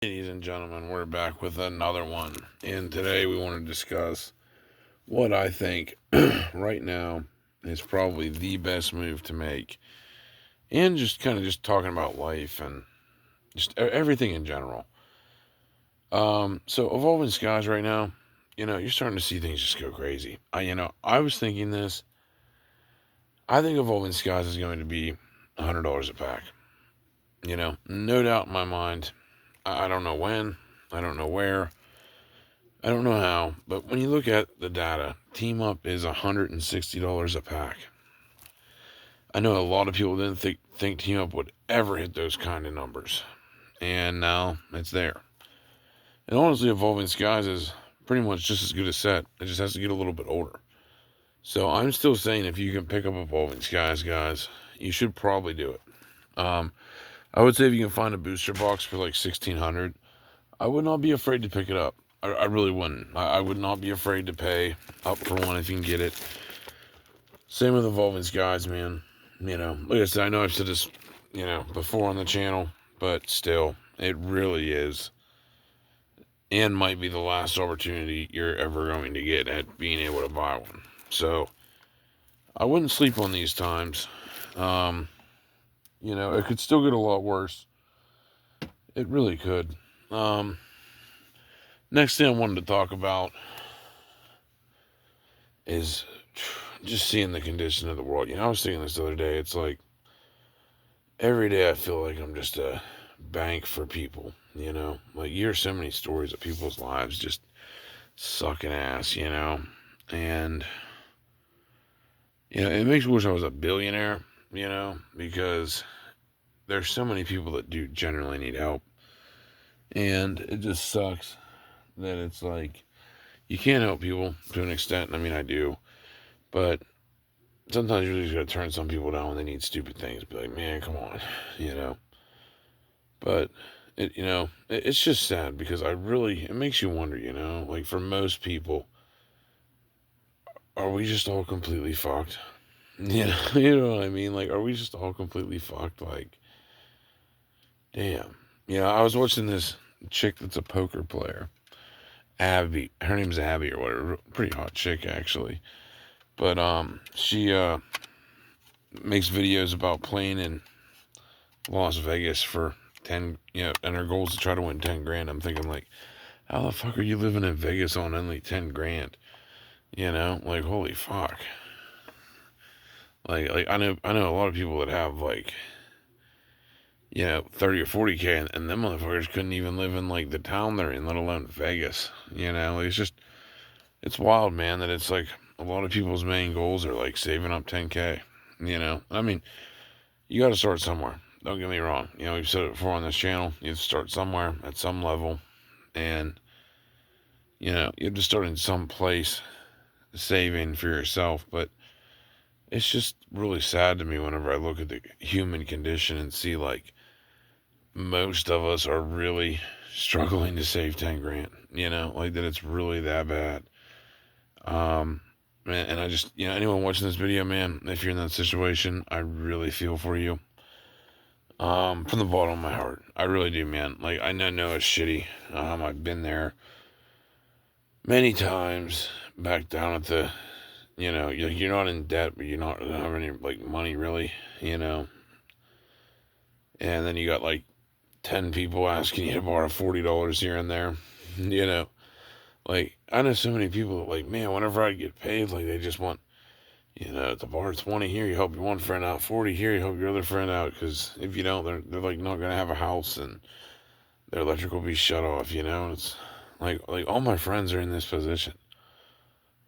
Ladies and gentlemen, we're back with another one. And today we want to discuss what I think right now is probably the best move to make. And just kind of just talking about life and just everything in general. So Evolving Skies right now, you're starting to see things just go crazy. I was thinking this. I think Evolving Skies is going to be $100 a pack. No doubt in my mind. I don't know when. I don't know where. I don't know how, but when you look at the data, Team Up is $160 a pack. I know a lot of people didn't think Team Up would ever hit those kind of numbers, and now it's there. And honestly, Evolving Skies is pretty much just as good as Set. It just has to get a little bit older. So I'm still saying if you can pick up Evolving Skies, guys, you should probably do it. Um, I would say if you can find a booster box for like 1600, I would not be afraid to pick it up. I really wouldn't. I would not be afraid to pay up for one if you can get it. Same with Evolving Skies, man. Like I said, I know I've said this, before on the channel, but still, it really is and might be the last opportunity you're ever going to get at being able to buy one. So, I wouldn't sleep on these times. Um, it could still get a lot worse. It really could. Um, Next thing I wanted to talk about is just seeing the condition of the world. I was thinking this the other day. It's like every day I feel like I'm just a bank for people. Like you hear so many stories of people's lives just sucking ass. And it makes me wish I was a billionaire. Because there's so many people that do generally need help, and it just sucks that it's like you can't help people to an extent. I mean, I do, but sometimes you just gotta turn some people down when they need stupid things. Be like, man, come on, you know. But it's just sad because it makes you wonder, like for most people, are we just all completely fucked? You know what I mean? Like, are we just all completely fucked? Like, damn. I was watching this chick that's a poker player, Abby. Her name's Abby or whatever. Pretty hot chick actually. But she makes videos about playing in Las Vegas for 10, and her goal is to try to win 10 grand. I'm thinking, like, how the fuck are you living in Vegas on only 10 grand? Like, holy fuck. Like I know a lot of people that have, like, 30 or 40K, and them motherfuckers couldn't even live in, like, the town they're in, let alone Vegas. It's wild, man, that it's like a lot of people's main goals are, like, saving up 10K. I mean, you got to start somewhere. Don't get me wrong. We've said it before on this channel. You have to start somewhere at some level, and you have to start in some place saving for yourself. But it's just really sad to me whenever I look at the human condition and see, like, most of us are really struggling to save 10 grand. Like that it's really that bad. And I just, anyone watching this video, man, if you're in that situation, I really feel for you. From the bottom of my heart, I really do, man. Like, I know it's shitty. I've been there many times, back down at the, you're not in debt, but you don't have any, like, money really, and then you got, like, 10 people asking you to borrow $40 here and there, you know. Like, I know so many people that, like, man, whenever I get paid, like, they just want, to borrow 20 here, you help your one friend out, 40 here, you help your other friend out, because if you don't, they're like, not going to have a house, and their electric will be shut off, It's like all my friends are in this position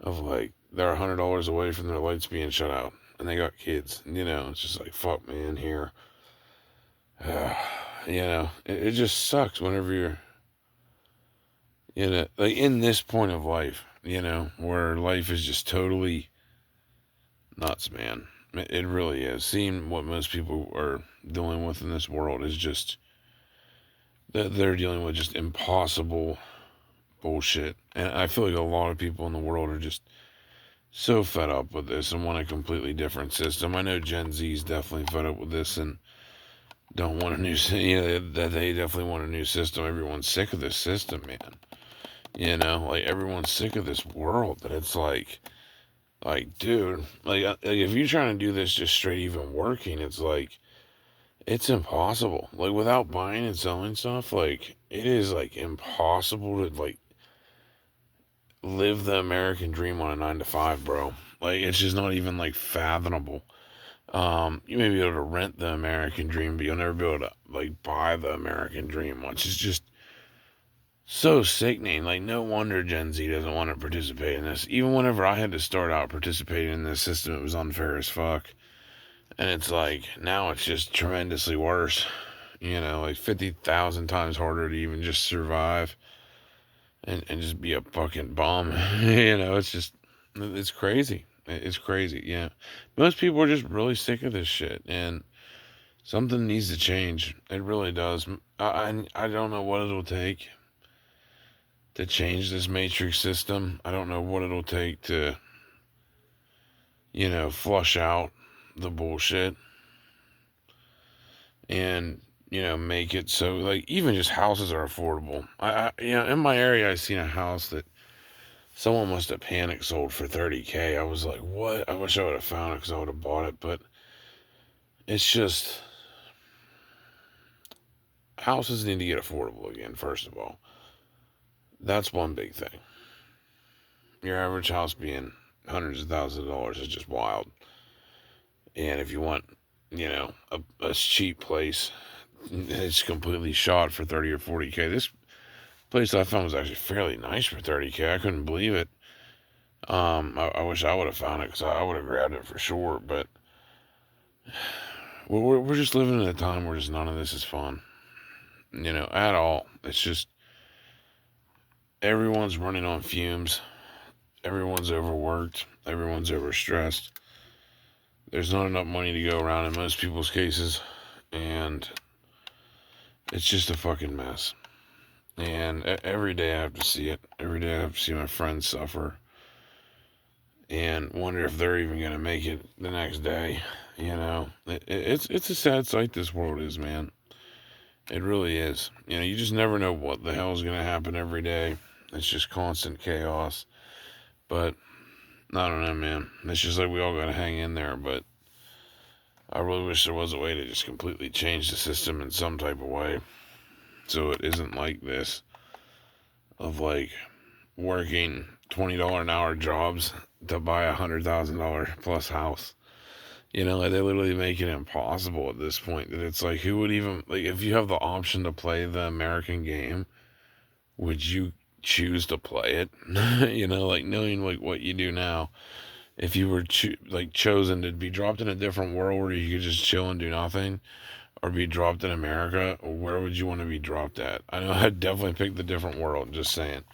of, like, they're $100 away from their lights being shut out, and they got kids, it's just like, fuck, man, here. It just sucks whenever you're like in this point of life, where life is just totally nuts, man. It really is. Seeing what most people are dealing with in this world is just that they're dealing with just impossible bullshit. And I feel like a lot of people in the world are just so fed up with this and want a completely different system. I know Gen Z is definitely fed up with this, and don't want a new, that they definitely want a new system. Everyone's sick of this system, man. Like everyone's sick of this world. That it's like, dude, like if you're trying to do this just straight even working, it's like it's impossible. Like without buying and selling stuff, like it is like impossible to like live the American dream on a 9 to 5, bro. Like it's just not even like fathomable. You may be able to rent the American dream, but you'll never be able to like buy the American dream, which is just so sickening. Like no wonder Gen Z doesn't want to participate in this. Even whenever I had to start out participating in this system, it was unfair as fuck. And it's like now it's just tremendously worse. Like 50,000 times harder to even just survive and just be a fucking bum. It's crazy. It's crazy. Yeah. Most people are just really sick of this shit. And something needs to change. It really does. I don't know what it'll take to change this matrix system. I don't know what it'll take to, flush out the bullshit and, make it so, like, even just houses are affordable. In my area, I seen a house that someone must have panic sold for 30K. I was like, what? I wish I would have found it because I would have bought it. But it's just, houses need to get affordable again, first of all. That's one big thing. Your average house being hundreds of thousands of dollars is just wild. And if you want, a cheap place, it's completely shot for 30 or 40K. This place I found was actually fairly nice for 30K. I couldn't believe it. I wish I would have found it because I would have grabbed it for sure. But we're just living in a time where just none of this is fun, at all. It's just everyone's running on fumes. Everyone's overworked. Everyone's overstressed. There's not enough money to go around in most people's cases. And it's just a fucking mess. And every day I have to see it. Every day I have to see my friends suffer. And wonder if they're even going to make it the next day. It's a sad sight this world is, man. It really is. You just never know what the hell is going to happen every day. It's just constant chaos. But I don't know, man. It's just like we all got to hang in there. But I really wish there was a way to just completely change the system in some type of way. So it isn't like this. Of like working $20 an hour jobs to buy $100,000 plus house. Like they literally make it impossible at this point. That it's like, who would even, like, if you have the option to play the American game, would you choose to play it? Like knowing like what you do now, if you were chosen to be dropped in a different world where you could just chill and do nothing, or be dropped in America, where would you want to be dropped at? I know I'd definitely pick the different world. Just saying,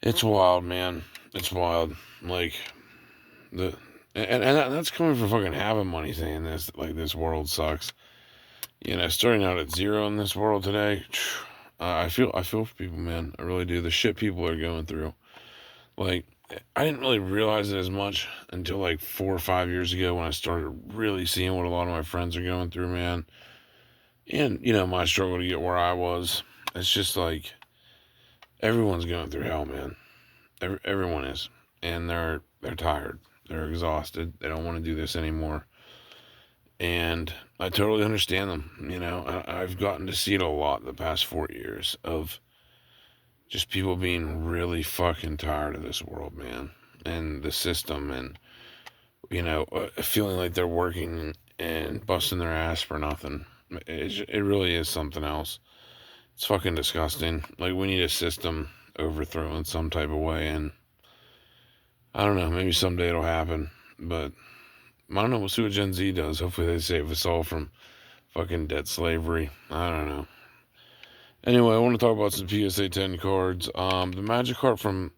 it's wild, man. It's wild. Like the and that's coming from fucking having money, saying this, like, this world sucks. Starting out at zero in this world today. I feel for people, man. I really do. The shit people are going through. Like, I didn't really realize it as much until like 4 or 5 years ago when I started really seeing what a lot of my friends are going through, man. And my struggle to get where I was. It's just like everyone's going through hell, man. Everyone is, and they're tired. They're exhausted. They don't want to do this anymore. And I totally understand them. I've gotten to see it a lot the past 4 years of just people being really fucking tired of this world, man, and the system, and feeling like they're working and busting their ass for nothing. It really is something else. It's fucking disgusting. Like, we need a system overthrown in some type of way, and I don't know, maybe someday it'll happen, but I don't know, we'll see what Gen Z does. Hopefully they save us all from fucking debt slavery. I don't know. Anyway, I want to talk about some PSA 10 cards. The Magic card from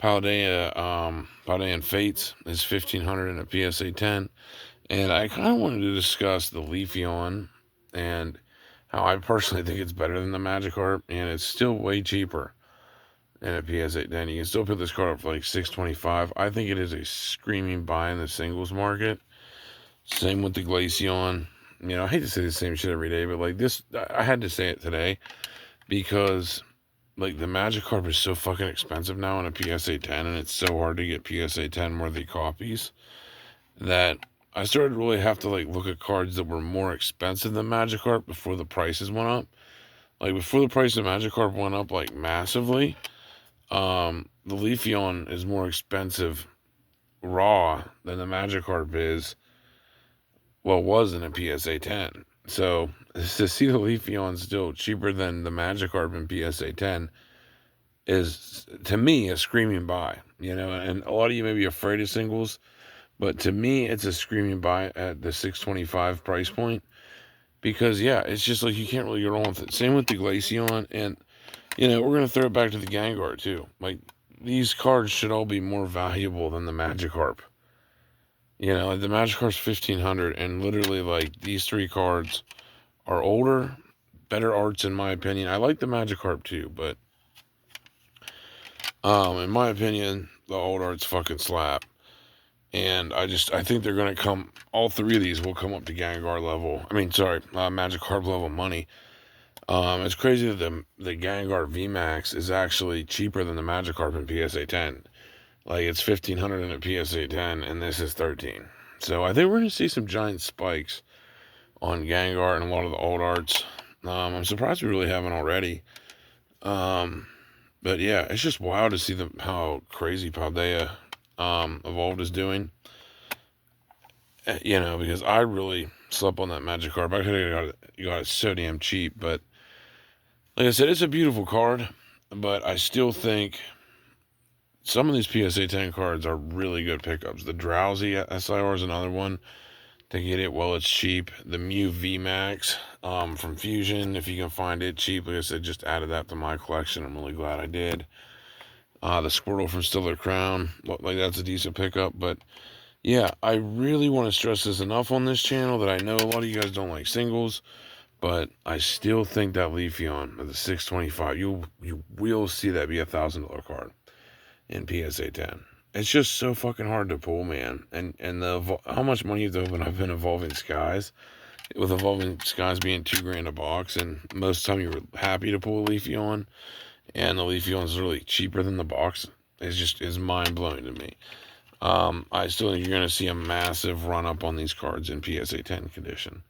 Paldean Fates is 1,500 in a PSA 10. And I kind of wanted to discuss the Leafeon and how I personally think it's better than the Magikarp, and it's still way cheaper in a PSA 10. You can still put this card up for like $625. I think it is a screaming buy in the singles market. Same with the Glaceon. You know, I hate to say the same shit every day, but like this, I had to say it today because like the Magikarp is so fucking expensive now on a PSA 10, and it's so hard to get PSA 10 worthy copies that I started to really have to like look at cards that were more expensive than Magikarp before the prices went up. Like before the price of Magikarp went up like massively, the Leafeon is more expensive raw than the Magikarp is. Well, was in a PSA 10. So to see the Leafeon still cheaper than the Magikarp in PSA 10 is to me a screaming buy. You know, and a lot of you may be afraid of singles, but to me it's a screaming buy at the 625 price point because yeah, it's just like you can't really go wrong with it. Same with the Glaceon, and you know we're gonna throw it back to the Gengar too. Like these cards should all be more valuable than the Magikarp. You know, like the Magikarp's 1,500, and literally like these three cards are older, better arts in my opinion. I like the Magikarp too, but in my opinion, the old arts fucking slap. And I think they're gonna come. All three of these will come up to Gengar level. I mean, sorry, Magikarp level money. It's crazy that the Gengar VMAX is actually cheaper than the Magikarp in PSA 10. Like it's 1,500 in a PSA 10, and this is 13. So I think we're gonna see some giant spikes on Gengar and a lot of the old arts. I'm surprised we really haven't already. But yeah, it's just wild to see how crazy Paldea Evolved is doing. You know, because I really slept on that Magikarp. I could have got it so damn cheap, but like I said, it's a beautiful card. But I still think some of these PSA 10 cards are really good pickups. The Drowsy SIR is another one to get it while it's cheap. The Mew VMAX from Fusion, if you can find it cheap. Like I said, just added that to my collection. I'm really glad I did. The Squirtle from Stellar Crown, like that's a decent pickup. But yeah, I really want to stress this enough on this channel that I know a lot of you guys don't like singles, but I still think that Leafeon at the 625, you will see that be $1,000 card in PSA 10. It's just so fucking hard to pull, man. And how much money you've opened up in Evolving Skies, with Evolving Skies being $2,000 a box, and most of the time you were happy to pull a Leafeon, and the Leafeon is really cheaper than the box. Is mind blowing to me. I still think you're going to see a massive run up on these cards in PSA 10 condition.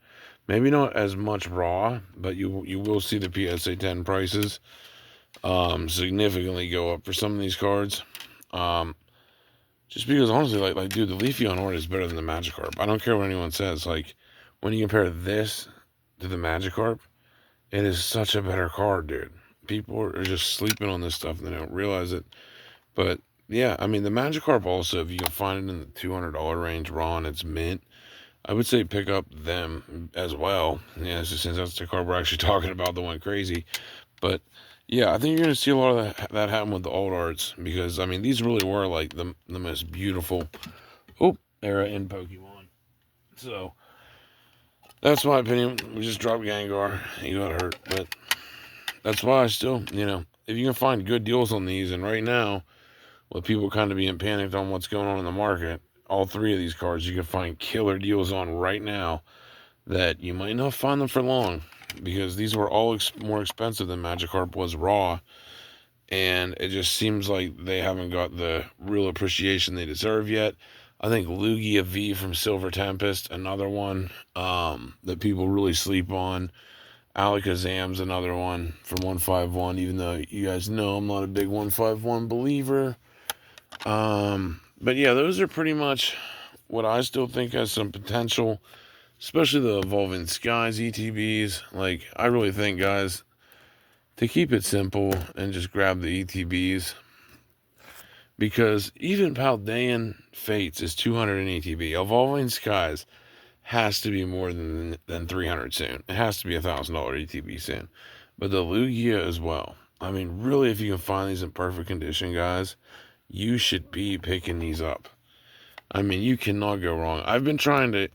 Maybe not as much raw, but you will see the PSA 10 prices significantly go up for some of these cards. Just because honestly, like dude, the Leafeon art is better than the Magikarp. I don't care what anyone says. Like when you compare this to the Magikarp, it is such a better card, dude. People are just sleeping on this stuff and they don't realize it. But yeah, I mean the Magikarp also, if you can find it in the $200 range raw and it's mint, I would say pick up them as well. Yeah, since that's the card we're actually talking about, the one crazy. But yeah, I think you're going to see a lot of that happen with the old arts because, I mean, these really were like the most beautiful era in Pokemon. So that's my opinion. We just dropped Gengar. He got hurt. But that's why I still, you know, if you can find good deals on these, and right now, with people kind of being panicked on what's going on in the market, all three of these cards you can find killer deals on right now that you might not find them for long because these were all more expensive than Magikarp was raw, and it just seems like they haven't got the real appreciation they deserve yet. I think Lugia V from Silver Tempest, another one that people really sleep on. Alakazam's another one from 151, even though you guys know I'm not a big 151 believer. But yeah, those are pretty much what I still think has some potential, especially the Evolving Skies ETBs. Like, I really think, guys, to keep it simple and just grab the ETBs, because even Paldean Fates is 200 in ETB. Evolving Skies has to be more than 300 soon. It has to be $1,000 ETB soon. But the Lugia as well. I mean, really, if you can find these in perfect condition, guys, you should be picking these up. I mean, you cannot go wrong. I've been trying to,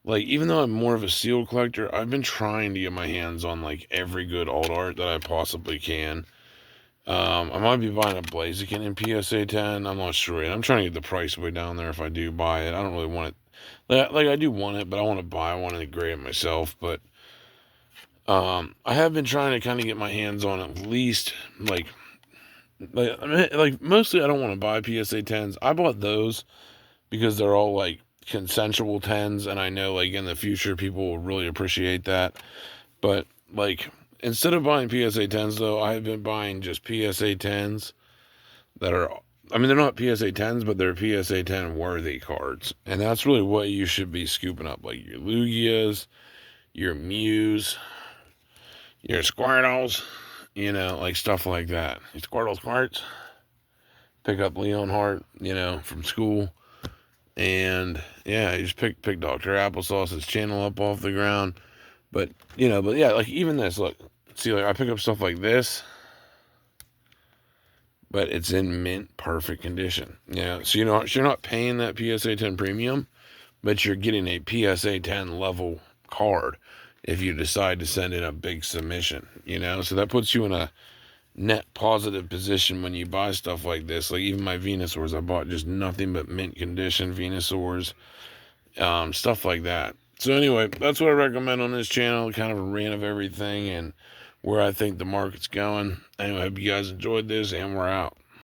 like, even though I'm more of a sealed collector, I've been trying to get my hands on, like, every good alt art that I possibly can. I might be buying a Blaziken in PSA 10. I'm not sure yet. I'm trying to get the price way down there if I do buy it. I don't really want it. Like I do want it, but I want to buy one and grade it myself. But I have been trying to kind of get my hands on at least I mean, like mostly I don't want to buy PSA 10s. I bought those because they're all like consensual 10s, and I know like in the future people will really appreciate that. But like instead of buying PSA 10s though, I've been buying just PSA 10s that are, I mean, they're not PSA 10s, but they're PSA 10 worthy cards. And that's really what you should be scooping up, like your Lugias, your Mews, your Squirtles, like stuff like that. Your Squirtle Squirts. Pick up Leonhart, from school. And yeah, you just pick Dr. Applesauce's channel up off the ground. But yeah, like even this, look, see, like I pick up stuff like this, but it's in mint perfect condition. So you're not paying that PSA 10 premium, but you're getting a PSA 10 level card if you decide to send in a big submission. So that puts you in a net positive position when you buy stuff like this. Like even my Venusaurs, I bought just nothing but mint condition Venusaurs, stuff like that. So anyway, that's what I recommend on this channel, kind of a rant of everything and where I think the market's going. Anyway, I hope you guys enjoyed this, and we're out.